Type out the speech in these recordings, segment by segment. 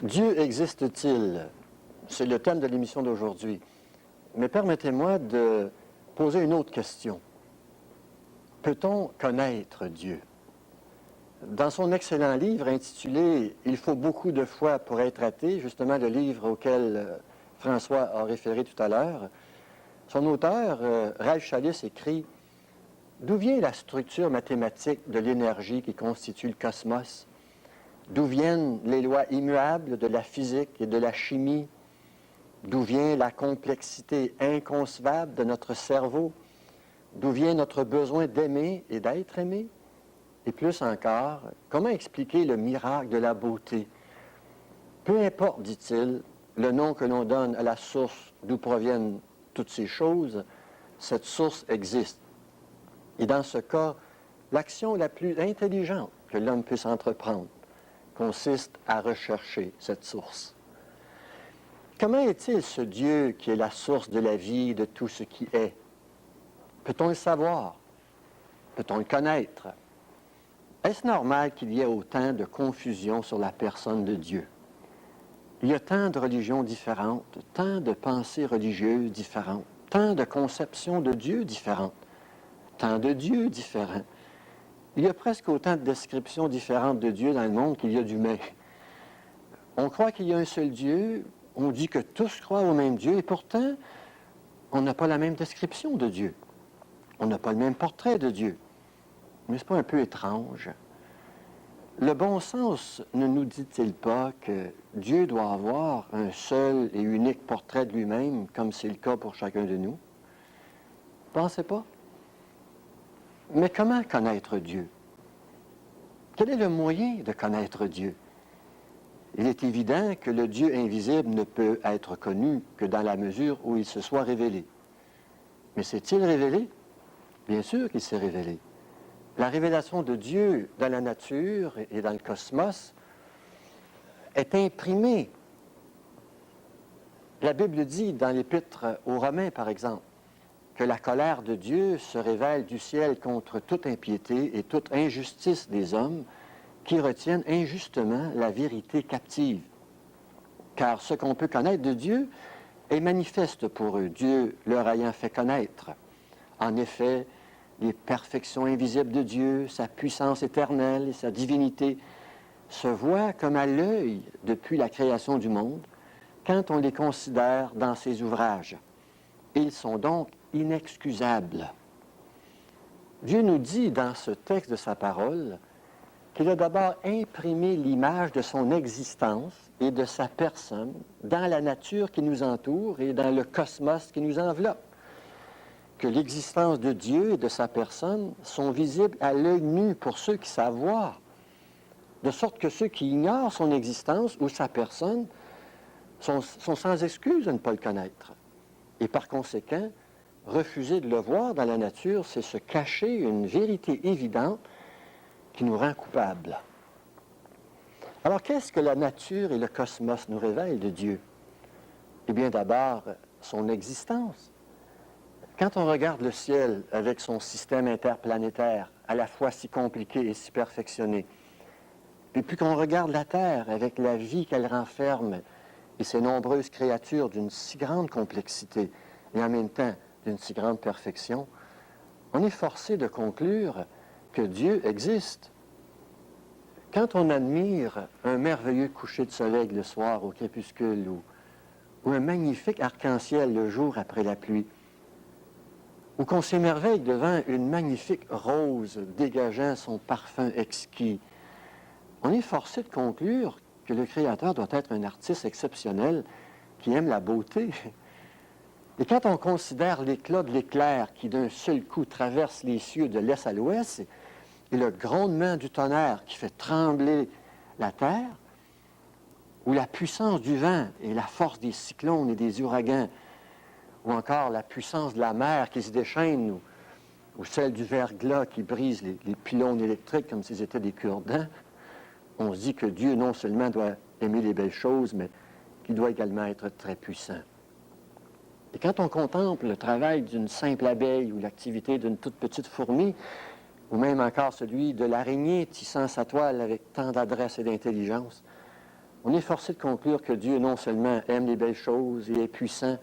Dieu existe-t-il? C'est le thème de l'émission d'aujourd'hui. Mais permettez-moi de poser une autre question. Peut-on connaître Dieu? Dans son excellent livre intitulé « Il faut beaucoup de foi pour être athée », justement le livre auquel François a référé tout à l'heure, son auteur, Ralph Challis, écrit « D'où vient la structure mathématique de l'énergie qui constitue le cosmos? D'où viennent les lois immuables de la physique et de la chimie? D'où vient la complexité inconcevable de notre cerveau? D'où vient notre besoin d'aimer et d'être aimé? Et plus encore, comment expliquer le miracle de la beauté? Peu importe, dit-il, le nom que l'on donne à la source d'où proviennent toutes ces choses, cette source existe. Et dans ce cas, l'action la plus intelligente que l'homme puisse entreprendre consiste à rechercher cette source. Comment est-il ce Dieu qui est la source de la vie, de tout ce qui est? Peut-on le savoir? Peut-on le connaître? Est-ce normal qu'il y ait autant de confusion sur la personne de Dieu? Il y a tant de religions différentes, tant de pensées religieuses différentes, tant de conceptions de Dieu différentes, tant de dieux différents. Il y a presque autant de descriptions différentes de Dieu dans le monde qu'il y a d'humains. On croit qu'il y a un seul Dieu, on dit que tous croient au même Dieu, et pourtant, on n'a pas la même description de Dieu. On n'a pas le même portrait de Dieu. N'est-ce pas un peu étrange? Le bon sens ne nous dit-il pas que Dieu doit avoir un seul et unique portrait de lui-même, comme c'est le cas pour chacun de nous? Pensez pas? Mais comment connaître Dieu? Quel est le moyen de connaître Dieu? Il est évident que le Dieu invisible ne peut être connu que dans la mesure où il se soit révélé. Mais s'est-il révélé? Bien sûr qu'il s'est révélé. La révélation de Dieu dans la nature et dans le cosmos est imprimée. La Bible dit dans l'Épître aux Romains, par exemple, que la colère de Dieu se révèle du ciel contre toute impiété et toute injustice des hommes qui retiennent injustement la vérité captive. Car ce qu'on peut connaître de Dieu est manifeste pour eux, Dieu leur ayant fait connaître. En effet, les perfections invisibles de Dieu, sa puissance éternelle et sa divinité se voient comme à l'œil depuis la création du monde quand on les considère dans ses ouvrages. Ils sont donc inexcusables. Dieu nous dit dans ce texte de sa parole qu'il a d'abord imprimé l'image de son existence et de sa personne dans la nature qui nous entoure et dans le cosmos qui nous enveloppe. Que l'existence de Dieu et de sa personne sont visibles à l'œil nu pour ceux qui savent voir, de sorte que ceux qui ignorent son existence ou sa personne sont sans excuse de ne pas le connaître. Et par conséquent, refuser de le voir dans la nature, c'est se cacher une vérité évidente qui nous rend coupables. Alors, qu'est-ce que la nature et le cosmos nous révèlent de Dieu? Eh bien, d'abord, son existence. Quand on regarde le ciel avec son système interplanétaire, à la fois si compliqué et si perfectionné, et puis qu'on regarde la Terre avec la vie qu'elle renferme et ses nombreuses créatures d'une si grande complexité et en même temps d'une si grande perfection, on est forcé de conclure que Dieu existe. Quand on admire un merveilleux coucher de soleil le soir au crépuscule ou un magnifique arc-en-ciel le jour après la pluie, ou qu'on s'émerveille devant une magnifique rose dégageant son parfum exquis, on est forcé de conclure que le Créateur doit être un artiste exceptionnel qui aime la beauté. Et quand on considère l'éclat de l'éclair qui d'un seul coup traverse les cieux de l'est à l'ouest, et le grondement du tonnerre qui fait trembler la terre, ou la puissance du vent et la force des cyclones et des ouragans, ou encore la puissance de la mer qui se déchaîne, ou celle du verglas qui brise les pylônes électriques comme s'ils étaient des cure-dents, on se dit que Dieu non seulement doit aimer les belles choses, mais qu'il doit également être très puissant. Et quand on contemple le travail d'une simple abeille ou l'activité d'une toute petite fourmi, ou même encore celui de l'araignée tissant sa toile avec tant d'adresse et d'intelligence, On est forcé de conclure que Dieu non seulement aime les belles choses et est puissant,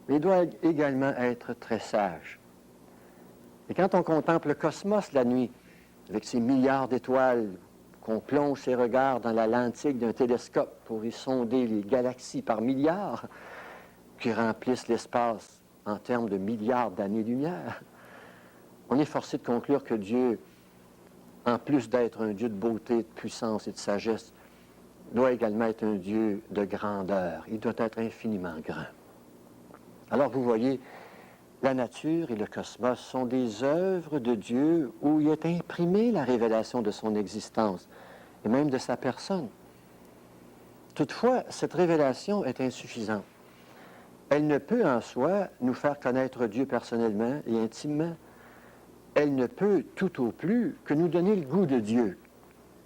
mais il doit également être très sage. Et quand on contemple le cosmos la nuit, avec ses milliards d'étoiles, qu'on plonge ses regards dans la lentille d'un télescope pour y sonder les galaxies par milliards qui remplissent l'espace en termes de milliards d'années-lumière, on est forcé de conclure que Dieu, en plus d'être un Dieu de beauté, de puissance et de sagesse, doit également être un Dieu de grandeur. Il doit être infiniment grand. Alors vous voyez, la nature et le cosmos sont des œuvres de Dieu où il est imprimé la révélation de son existence et même de sa personne. Toutefois, cette révélation est insuffisante. Elle ne peut en soi nous faire connaître Dieu personnellement et intimement. Elle ne peut tout au plus que nous donner le goût de Dieu,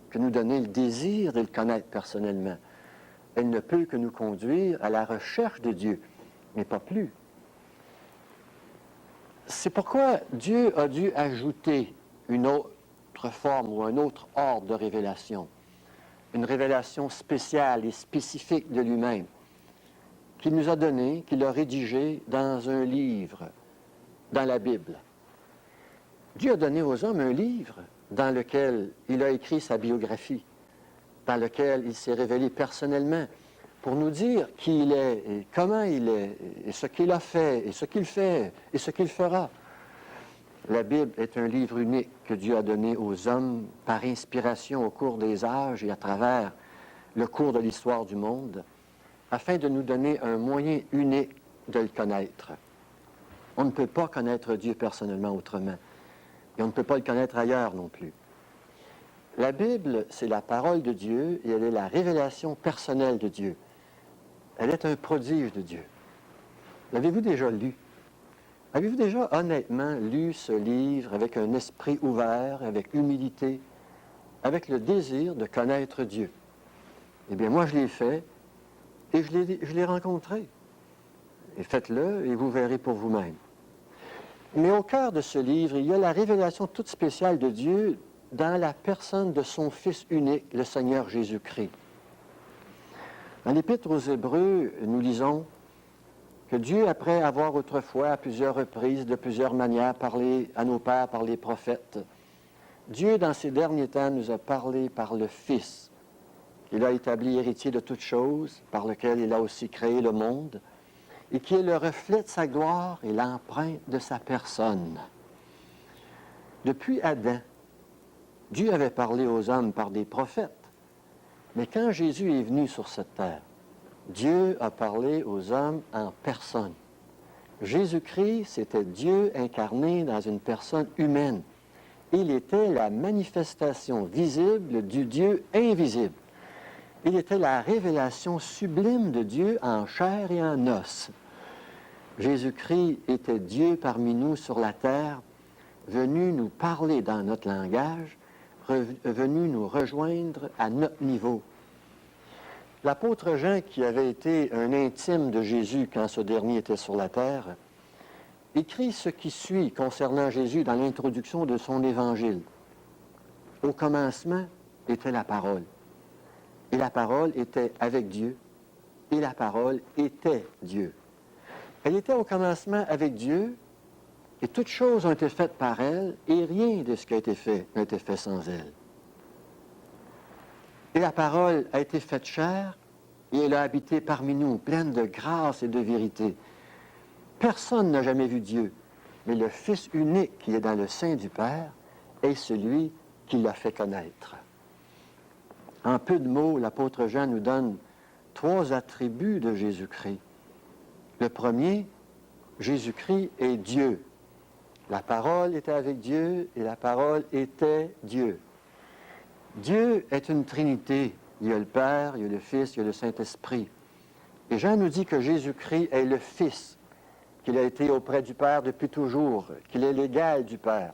que nous donner le désir de le connaître personnellement. Elle ne peut que nous conduire à la recherche de Dieu, mais pas plus. C'est pourquoi Dieu a dû ajouter une autre forme ou un autre ordre de révélation, une révélation spéciale et spécifique de lui-même, qu'il nous a donnée, qu'il a rédigée dans un livre, dans la Bible. Dieu a donné aux hommes un livre dans lequel il a écrit sa biographie, dans lequel il s'est révélé personnellement pour nous dire qui il est et comment il est, et ce qu'il a fait, et ce qu'il fait, et ce qu'il fera. La Bible est un livre unique que Dieu a donné aux hommes par inspiration au cours des âges et à travers le cours de l'histoire du monde, afin de nous donner un moyen unique de le connaître. On ne peut pas connaître Dieu personnellement autrement, et on ne peut pas le connaître ailleurs non plus. La Bible, c'est la parole de Dieu et elle est la révélation personnelle de Dieu. Elle est un prodige de Dieu. L'avez-vous déjà lu? Avez-vous déjà honnêtement lu ce livre avec un esprit ouvert, avec humilité, avec le désir de connaître Dieu? Eh bien, moi, je l'ai fait et je l'ai rencontré. Et faites-le et vous verrez pour vous-même. Mais au cœur de ce livre, il y a la révélation toute spéciale de Dieu dans la personne de son Fils unique, le Seigneur Jésus-Christ. Dans l'Épître aux Hébreux, nous lisons que Dieu, après avoir autrefois, à plusieurs reprises, de plusieurs manières, parlé à nos pères par les prophètes, Dieu, dans ces derniers temps, nous a parlé par le Fils. Il a établi héritier de toutes choses, par lequel il a aussi créé le monde, et qui est le reflet de sa gloire et l'empreinte de sa personne. Depuis Adam, Dieu avait parlé aux hommes par des prophètes. Mais quand Jésus est venu sur cette terre, Dieu a parlé aux hommes en personne. Jésus-Christ, c'était Dieu incarné dans une personne humaine. Il était la manifestation visible du Dieu invisible. Il était la révélation sublime de Dieu en chair et en os. Jésus-Christ était Dieu parmi nous sur la terre, venu nous parler dans notre langage, venu nous rejoindre à notre niveau. L'apôtre Jean, qui avait été un intime de Jésus quand ce dernier était sur la terre, écrit ce qui suit concernant Jésus dans l'introduction de son évangile. Au commencement était la parole, et la parole était avec Dieu, et la parole était Dieu. Elle était au commencement avec Dieu, et toutes choses ont été faites par elle, et rien de ce qui a été fait n'a été fait sans elle. Et la parole a été faite chair, et elle a habité parmi nous, pleine de grâce et de vérité. Personne n'a jamais vu Dieu, mais le Fils unique qui est dans le sein du Père est celui qui l'a fait connaître. En peu de mots, l'apôtre Jean nous donne 3 attributs de Jésus-Christ. Le premier, Jésus-Christ est Dieu. La parole était avec Dieu et la parole était Dieu. Dieu est une trinité. Il y a le Père, il y a le Fils, il y a le Saint-Esprit. Et Jean nous dit que Jésus-Christ est le Fils, qu'il a été auprès du Père depuis toujours, qu'il est l'égal du Père,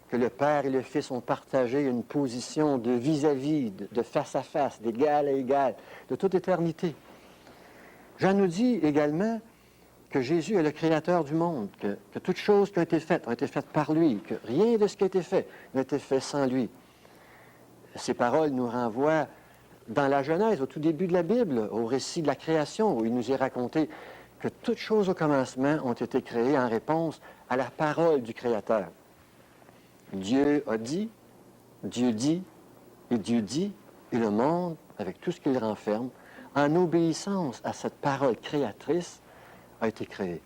que le Père et le Fils ont partagé une position de vis-à-vis, de face à face, d'égal à égal, de toute éternité. Jean nous dit également que Jésus est le créateur du monde, que toutes choses qui ont été faites par lui, que rien de ce qui a été fait n'a été fait sans lui. Ces paroles nous renvoient dans la Genèse, au tout début de la Bible, au récit de la création, où il nous est raconté que toutes choses au commencement ont été créées en réponse à la parole du Créateur. Dieu a dit, Dieu dit, et le monde, avec tout ce qu'il renferme, en obéissance à cette parole créatrice, a été créé.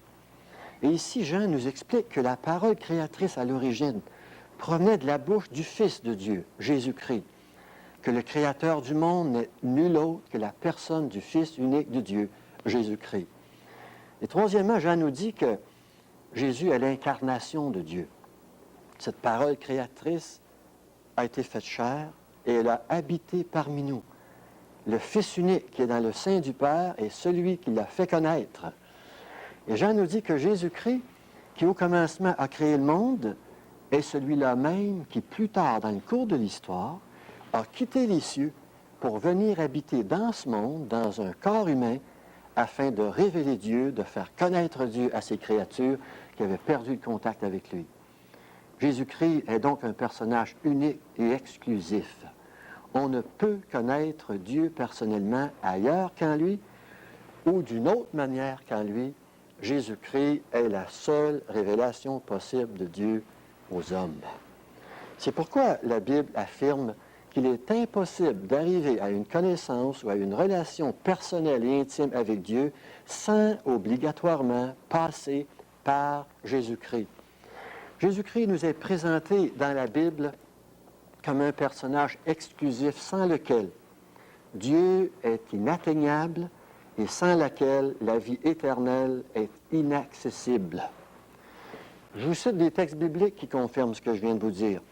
Et ici, Jean nous explique que la parole créatrice à l'origine provenait de la bouche du Fils de Dieu, Jésus-Christ, que le Créateur du monde n'est nul autre que la personne du Fils unique de Dieu, Jésus-Christ. Et troisièmement, Jean nous dit que Jésus est l'incarnation de Dieu. Cette parole créatrice a été faite chair et elle a habité parmi nous. Le Fils unique qui est dans le sein du Père est celui qui l'a fait connaître. Et Jean nous dit que Jésus-Christ, qui au commencement a créé le monde, est celui-là même qui, plus tard dans le cours de l'histoire, a quitté les cieux pour venir habiter dans ce monde, dans un corps humain, afin de révéler Dieu, de faire connaître Dieu à ses créatures qui avaient perdu le contact avec lui. Jésus-Christ est donc un personnage unique et exclusif. On ne peut connaître Dieu personnellement ailleurs qu'en lui ou d'une autre manière qu'en lui. Jésus-Christ est la seule révélation possible de Dieu aux hommes. C'est pourquoi la Bible affirme qu'il est impossible d'arriver à une connaissance ou à une relation personnelle et intime avec Dieu sans obligatoirement passer par Jésus-Christ. Jésus-Christ nous est présenté dans la Bible comme un personnage exclusif sans lequel Dieu est inatteignable et sans laquelle la vie éternelle est inaccessible. Je vous cite des textes bibliques qui confirment ce que je viens de vous dire.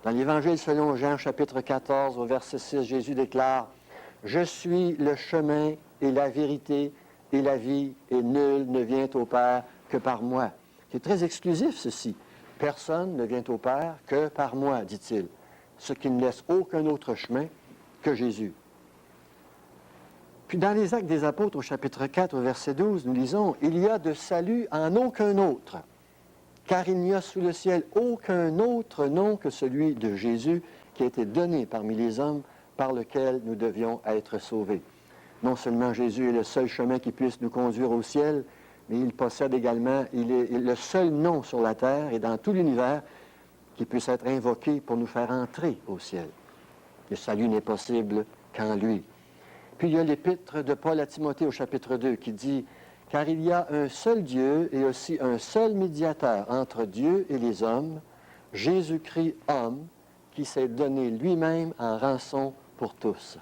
Dans l'Évangile selon Jean, chapitre 14, au verset 6, Jésus déclare « Je suis le chemin et la vérité et la vie, et nul ne vient au Père que par moi. » C'est très exclusif, ceci. Personne ne vient au Père que par moi, dit-il, ce qui ne laisse aucun autre chemin que Jésus. Puis dans les Actes des Apôtres, au chapitre 4, au verset 12, nous lisons « Il y a de salut en aucun autre, car il n'y a sous le ciel aucun autre nom que celui de Jésus qui a été donné parmi les hommes par lequel nous devions être sauvés. » Non seulement Jésus est le seul chemin qui puisse nous conduire au ciel, mais il possède également, il est le seul nom sur la terre et dans tout l'univers qui puisse être invoqué pour nous faire entrer au ciel. Le salut n'est possible qu'en lui. Puis il y a l'épître de Paul à Timothée au chapitre 2 qui dit « Car il y a un seul Dieu et aussi un seul médiateur entre Dieu et les hommes, Jésus-Christ homme, qui s'est donné lui-même en rançon pour tous. »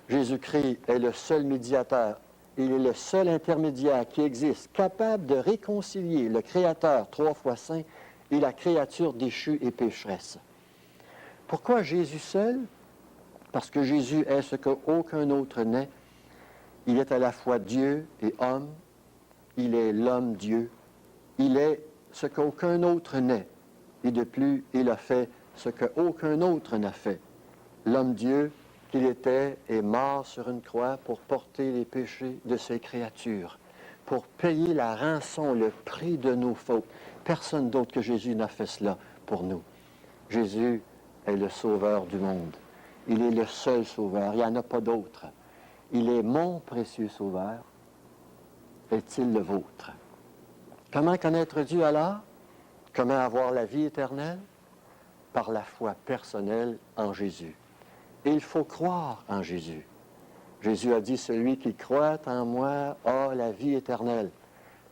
Jésus-Christ est le seul médiateur. Il est le seul intermédiaire qui existe, capable de réconcilier le Créateur 3 fois saint et la créature déchue et pécheresse. Pourquoi Jésus seul? Parce que Jésus est ce qu'aucun autre n'est. Il est à la fois Dieu et homme. Il est l'homme-Dieu. Il est ce qu'aucun autre n'est. Et de plus, il a fait ce qu'aucun autre n'a fait. L'homme-Dieu qu'il était est mort sur une croix pour porter les péchés de ses créatures, pour payer la rançon, le prix de nos fautes. Personne d'autre que Jésus n'a fait cela pour nous. Jésus est le sauveur du monde. Il est le seul sauveur. Il n'y en a pas d'autre. Il est mon précieux sauveur. Est-il le vôtre? Comment connaître Dieu alors? Comment avoir la vie éternelle? Par la foi personnelle en Jésus. Et il faut croire en Jésus. Jésus a dit, celui qui croit en moi a la vie éternelle.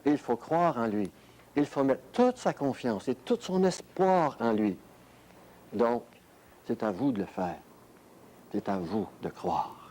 Et il faut croire en lui. Il faut mettre toute sa confiance et tout son espoir en lui. Donc, c'est à vous de le faire. C'est à vous de croire.